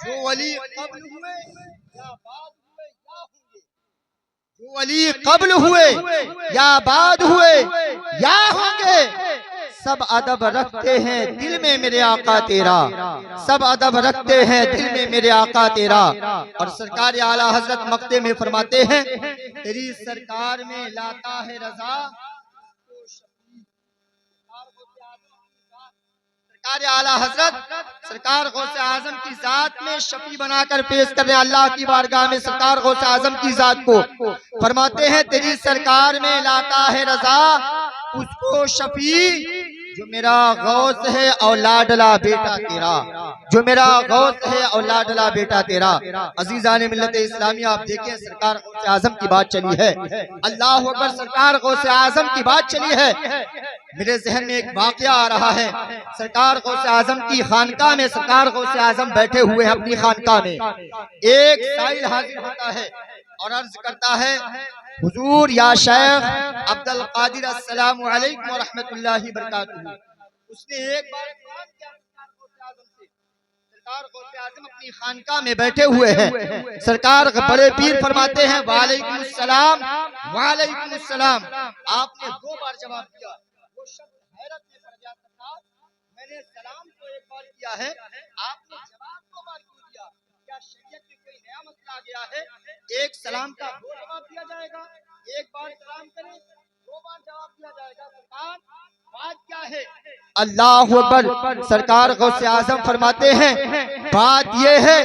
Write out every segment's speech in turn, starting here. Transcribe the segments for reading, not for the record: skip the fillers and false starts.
जो वली कब्ल हुए या बाद हुए या होंगे, जो वली कब्ल हुए या बाद हुए या होंगे, सब अदब रखते हैं दिल में मेरे आका तेरा, सब अदब रखते हैं दिल में मेरे आका तेरा। और सरकार आला हजरत मक्ते में फरमाते हैं, तेरी सरकार में लाता है रजा सरकार आला हजरत सरकार गौसे आजम की जात में शफी बनाकर पेश कर रहे हैं अल्लाह की बारगाह में। सरकार गौसे आजम की जात को फरमाते हैं, तेरी सरकार में लाता है रजा उसको शफी जो मेरा गौस है और लाडला बेटा तेरा, जो मेरा गौस है और लाडला बेटा तेरा। अजीजान मिल्लत इस्लामी, आप देखें सरकार गौसे आजम की बात चली है, अल्लाह अकबर, सरकार गौसे आजम की बात चली है। मेरे जहन में एक वाकया आ रहा है, सरकार गौसे आजम की खानकाह में सरकार गौसे आजम बैठे हुए हैं अपनी खानकाह में। एक साइल हाजिर होता है और अर्ज करता है, हुजूर या शेख अब्दुल कादिर अस्सलामु अलैकुम व रहमतुल्लाहि बरकातुहू। उसने एक बार सवाल किया सरकार गौसे आजम से। सरकार गौसे आजम अपनी खानकाह में बैठे हुए हैं, सरकार बड़े पीर फरमाते हैं, वालेकुम सलाम वालेकुम सलाम। आपने 2 बार जवाब दिया। वो शख्स हैरत में पड़ गया, सरकार मैंने सलाम तो 1 बार किया है, आपने जवाब 2 बार क्यों दिया? क्या शरीयत में कोई नया मसला आ गया है? एक सलाम का 2 जवाब दिया जाएगा, 1 बार सलाम करें 2 बार जवाब दिया जाएगा, सरकार बात क्या है? अल्लाह अकबर, सरकार गौसे आजम फरमाते हैं, बात ये है,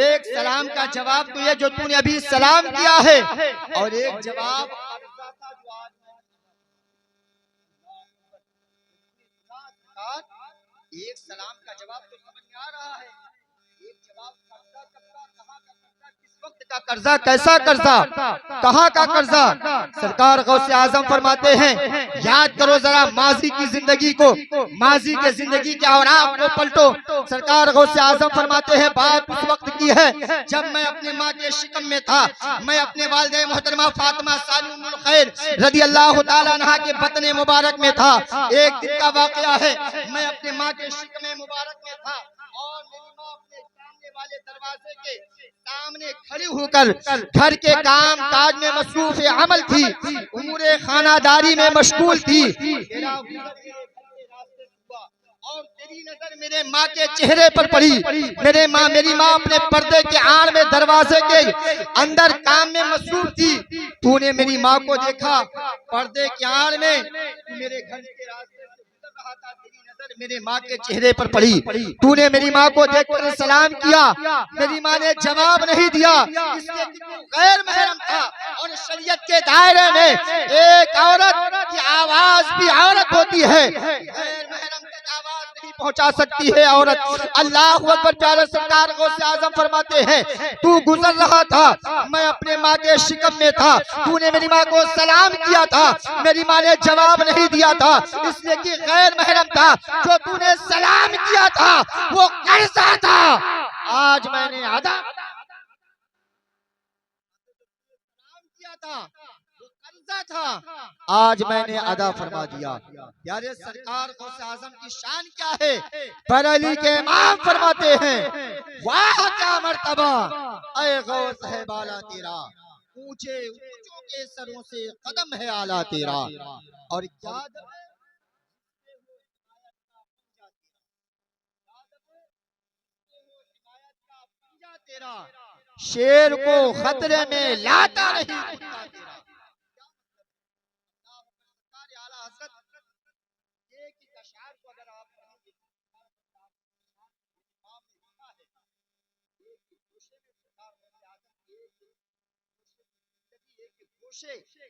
एक सलाम का जवाब तो ये जो तूने अभी सलाम किया है, और एक जवाब एक सलाम का जवाब तो समझ में आ रहा है, एक जवाब कर्जा कब का, कहाँ का कर्जा, किस वक्त का कर्जा, कैसा कर्जा, कहाँ का कर्जा। सरकार गौसे आजम फरमाते हैं, याद करो जरा माजी की जिंदगी को, माजी के जिंदगी के और आपको पलटो। सरकार गौसे आजम फरमाते हैं, बात उस वक्त की है जब मैं अपने माँ के शिकम में था, मैं अपने वालिदा मोहतरमा फातिमा साली उम्मुल खैर रदी अल्लाह तआला अन्हा के बतने मुबारक में था। एक दिन का वाकया है, मैं अपने माँ के शिकम मुबारक में था और मेरी माँ अपने सामने वाले दरवाजे के सामने खड़ी होकर घर के काम काज में मसरूफ अमल थी, उमूरे खानादारी में मशगूल थी। और तेरी नजर मेरे माँ के चेहरे पर पड़ी, मेरी माँ अपने पर्दे के आड़ में दरवाजे के अंदर काम में मसरूफ थी। तूने मेरी माँ को देखा पर्दे के आड़ में, मेरे घर के रास्ते से गुजर रहा था, तेरी नजर मेरे माँ के चेहरे पर पड़ी, तूने मेरी माँ को देखकर सलाम किया, मेरी माँ ने जवाब नहीं दिया, इसलिए गैर महरम था। और शरीयत के दायरे में एक औरत की आवाज भी औरत होती है, गैर महरम पहुंचा सकती है औरत। अल्लाह अकबर, प्यारे सरकार गौसे आजम फरमाते हैं, तू गुजर रहा था, मैं अपने माँ के शिकम में था, तूने मेरी माँ को सलाम किया था, मेरी माँ ने जवाब नहीं दिया था, इसलिए कि गैर महरम था। जो तूने सलाम किया था वो कर्जा था, आज मैंने अदा किया था, था आज मैंने अदा फरमा दिया। यारे सरकार गौसे आजम की शान क्या है? बरेली के इमाम फरमाते हैं, वाह क्या मर्तबा ऐ गौस है बाला तेरा, ऊंचे ऊंचों के सरों से कदम है आला तेरा। और क्या तेरा, शेर को खतरे में लाता नहीं तेरा।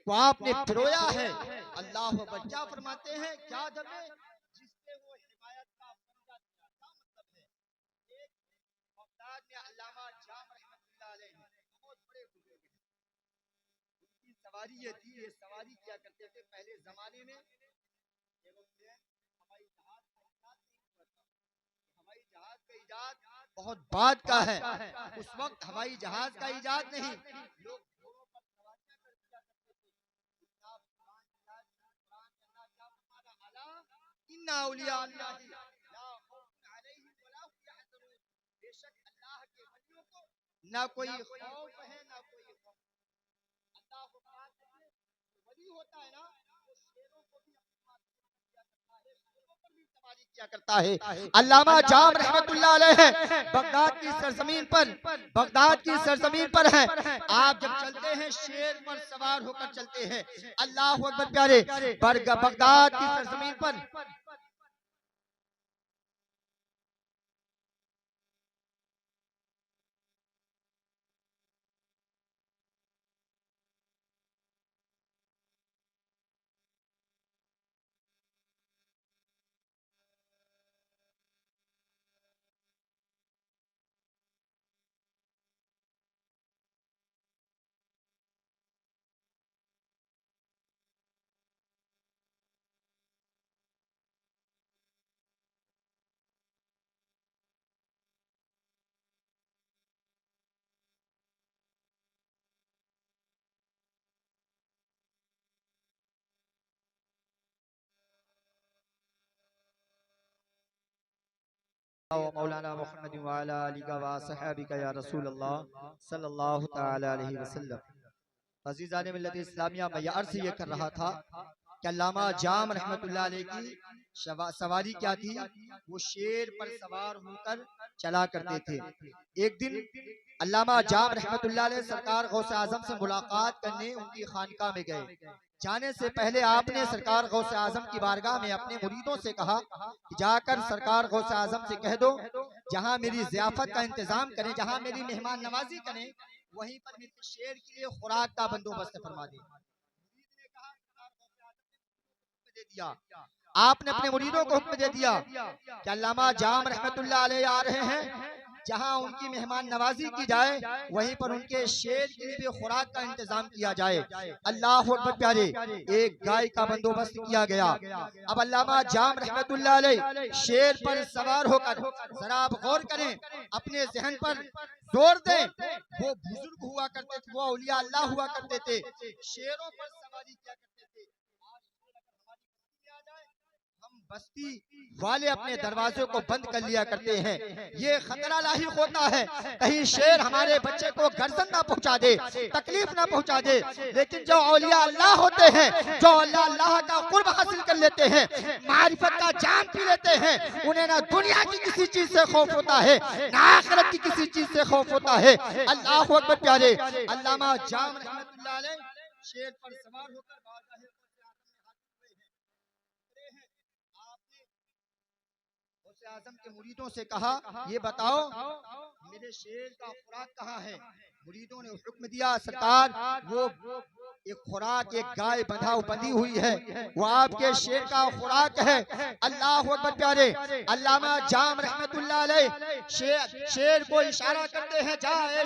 को आपने पिरोया है। अल्लाह अकबर, क्या फरमाते हैं, क्या दबे जिससे वो हिमायत का पंजा दिया। क्या मतलब है? एक बगदाद में अल्लामा जाम रहमतुल्लाह अलैह बहुत बड़े बुजुर्ग हैं, उनकी सवारी ये थी, ये सवारी किया करते थे पहले जमाने में। एरोप्लेन हवाई जहाज का इजाद नहीं हुआ था, हवाई जहाज का इजाद बहुत बाद का है, उस वक्त हवाई जहाज का इजाद नहीं, लोग अल्लाह के वलियों को ना कोई खौफ है ना कोई गम। अल्लाह को बात है, वली होता है ना, वो शेरों को भी अपनी बात किया करता है, शेरों पर भी सवारी किया करता है। अल्लामा जाम रहमतुल्लाह अलैह है, बगदाद की सरजमीन पर है। आप जब चलते हैं शेर पर सवार होकर चलते हैं। अल्लाह अकबर प्यारे, बगदाद की सरजमीन पर मौलाना मोहम्मद वाला अली का वा सहाबिका या रसूल अल्लाह सल्लल्लाहु तआला अलैहि वसल्लम। अजीज़ान मिल्लत इस्लामिया, मैं अर्ज़ ये कर रहा था कि अल्लामा जाम रहमतुल्लाह अलैह की सवारी क्या थी, वो शेर पर सवार होकर चला करते थे। एक दिन अल्लामा जाम रहमतुल्लाह अलैह सरकार गौसे आजम से मुलाकात करने उनकी खानका में गए। जाने से पहले आपने सरकार गौसे आजम की बारगाह में अपने मुरीदों से कहा कि जाकर सरकार गौसे आजम से कह दो, जहाँ मेरी ज़ियाफत का इंतजाम करें, जहाँ मेरी मेहमान नवाजी करें, वहीं पर मेरे शेर के लिए खुराक का बंदोबस्त फरमा दें। दे दिया, आपने अपने मुरीदों को हुक्म दे दिया कि अल्लामा जाम रहमतुल्लाह अलैह आ रहे हैं, जहां उनकी मेहमान नवाजी की जाए वहीं पर उनके शेर के लिए भी खुराक का इंतजाम किया जाए। अल्लाह अकबर प्यारे, एक गाय का बंदोबस्त किया गया। अब अल्लामा जाम रहमतुल्लाह अलैह शेर पर सवार होकर, जरा आप गौर करें, अपने जहन पर जोर दें, वो बुजुर्ग हुआ करते थे, वो औलिया अल्लाह हुआ करते थे, शेरों पर सवारी किया करते थे। हम बस्ती वाले अपने दरवाजे को बंद कर लिया करते हैं, ये खतरा लाहिक होता है, कहीं शेर हमारे बच्चे को गर्दन ना पहुंचा दे, तकलीफ ना पहुंचा दे। लेकिन जो औलिया अल्लाह होते हैं, जो अल्लाह का कुर्ब हासिल कर लेते हैं, मारिफत का जाम पी लेते हैं, उन्हें ना दुनिया की किसी चीज से खौफ होता है, ना आखिरत की किसी चीज से खौफ होता है। अल्लाह अकबर प्यारे, अल्लामा जाम रहमतुल्लाह अलैह शेर पर सवार होकर आजम के मुरीदों से कहा, ये बताओ मेरे शेर का खुराक कहाँ है। मुरीदों ने हुक्म दिया, सरकार वो एक खुराक, एक गाय बंधी हुई है, वो आपके शेर का खुराक है। अल्लाह अकबर प्यारे, अल्लामा जाम रहमतुल्लाह अलैह शेर को इशारा करते हैं, जा ए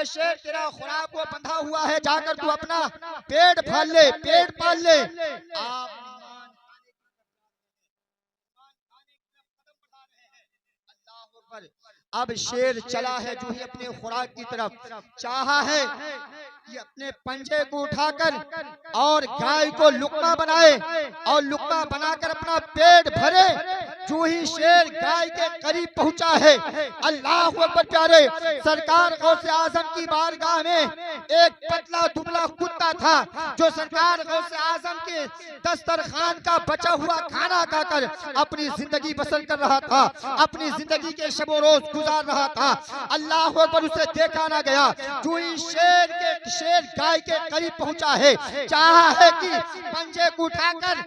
शेर तेरा खुराक वो बंधा हुआ है, जाकर तू अपना पेट पाल ले। आप अब शेर चला है जो ही अपने खुराक की तरफ, चाहा है कि अपने पंजे को उठाकर और गाय को लुकमा बनाए और लुकमा बनाकर अपना पेट भरे। जो ही शेर गाय के करीब पहुंचा है, अल्लाह अकबर प्यारे, सरकार गौसे आजम की बारगाह में एक पतला दुबला कुत्ता था, जो सरकार गौसे आजम के दस्तरखान का बचा हुआ खाना खाकर अपनी जिंदगी बसर कर रहा था, अपनी जिंदगी के शबो रोज गुजार रहा था। अल्लाह अकबर, उसे देखा ना गया। जो ही शेर गाय के करीब पहुंचा है, चाहा है कि पंजे को उठाकर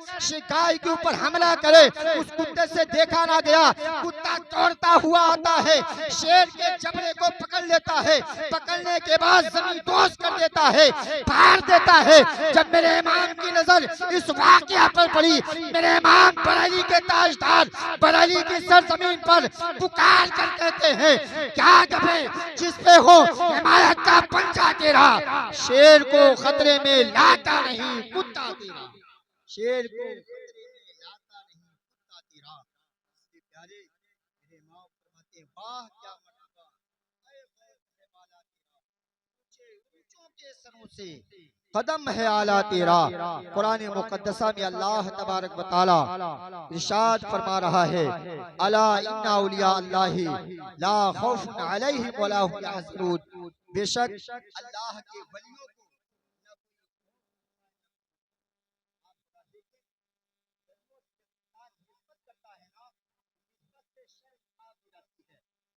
गाय के ऊपर हमला करे, उस कुत्ते से देखा ना गया। कुत्ता दौड़ता हुआ आता है, शेर के जबड़े को पकड़ लेता है, पकड़ने के बाद जमीन दोष कर देता है, फाड़ देता है। जब मेरे इमाम की नजर इस वाकया पर पड़ी, मेरे इमाम बरेली के ताजदार, बरेली की सरजमीन पर पुकार कर कहते हैं, क्या गबे जिस पे हो हिमायत का पंजा तेरा, शेर को खतरे में लाता नहीं कुत्ता तेरा, शेर को खतरे में लाता नहीं कुत्ता तेरा। इसके प्यारे मेरे इमाम फरमाते हैं, वाह क्या मर्तबा, ऐ गौस है वाला तेरा, ऊंचे ऊंचों के सरों से कदम है आला तेरा। कुरान मुकद्दसा में अल्लाह तबारक व तआला इरशाद फरमा रहा है, अला इन्ना औलिया अल्लाहि ला खौफुन अलैहिम वला हुम यहज़नून। बेशक अल्लाह के वलियों को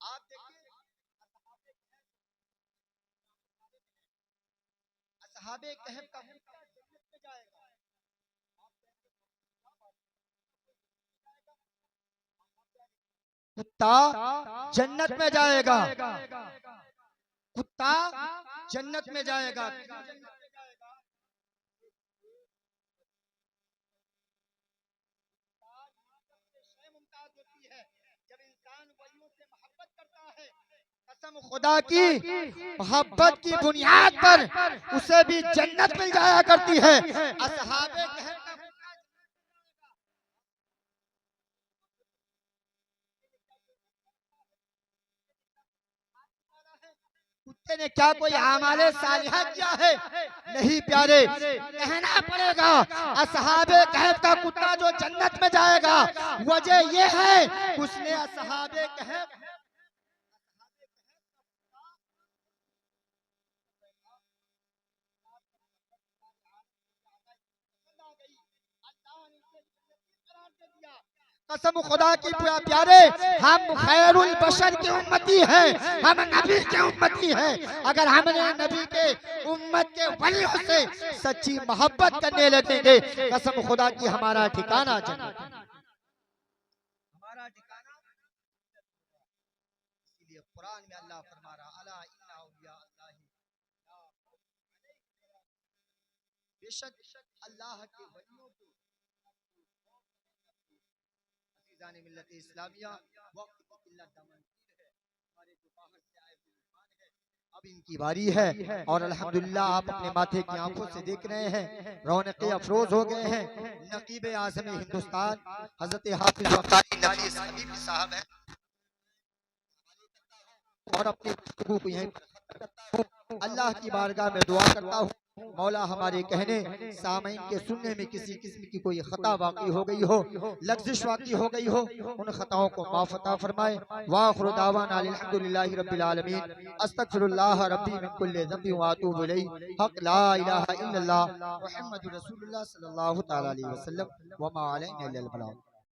आप देखिए असहाबे कहफ का कुत्ता जन्नत में जाएगा, कुत्ता जन्नत में जाएगा। जब इंसान वलियों से मोहब्बत करता है, कसम खुदा की मोहब्बत की बुनियाद पर उसे भी जन्नत मिल जाया करती है। असहाबे कहफ का कुत्ते ने क्या कोई आमाले सालिहा किया है? नहीं प्यारे, कहना पड़ेगा असहाबे कहफ का कुत्ता जो जन्नत में जाएगा, वजह यह है उसने असहाबे कहफ कसम खुदा की प्यारे, हम खैरुल बशर के उम्मती हैं, हम नबी के उम्मती हैं। अगर हमने नबी के उम्मत के वलियों से सच्ची मोहब्बत करने लगेंगे, कसम खुदा की हमारा ठिकाना जन्नत, हमारा ठिकाना। इसीलिए कुरान में अल्लाह फरमा रहा, अला इन्ना औलिया अल्लाहि, बेशक अल्लाह के वलियों को मिल्लत इस्लामिया वक्त की किल्लत दमनगीर है, हमारे जो बाहर से आए हुए मेहमान हैं, अब इनकी बारी है। और अल्हम्दुलिल्लाह आप अपने माथे की आंखों से देख रहे हैं, रौनकें अफरोज हो गए हैं। नकीब आज़म हिंदुस्तान हजरत हाफिज वक़ारी नफीस हबीबी साहब हैं और अपनी गुफ्तगू को यहीं पर खत्म करता हूं। अल्लाह की बारगाह में दुआ करता हूँ, मौला हमारे कहने सामईन के सुनने में किसी किस्म की कोई खता वाक़ई हो गई हो, लफ्ज़िश वाक़ई हो गई हो, उन खताओं को माफ़ अता फरमाए। वाखिरु दावाना अल्हम्दुलिल्लाहि रब्बिल आलमीन। अस्तगफिरुल्लाह रब्बी मिन कुल्लि ज़ंबिन व अतूबु इलैहि। हक़ ला इलाहा इल्लल्लाह मुहम्मदुर रसूलुल्लाह सल्लल्लाहु तआला अलैहि वसल्लम व मा अलैना इल्लल बलाग।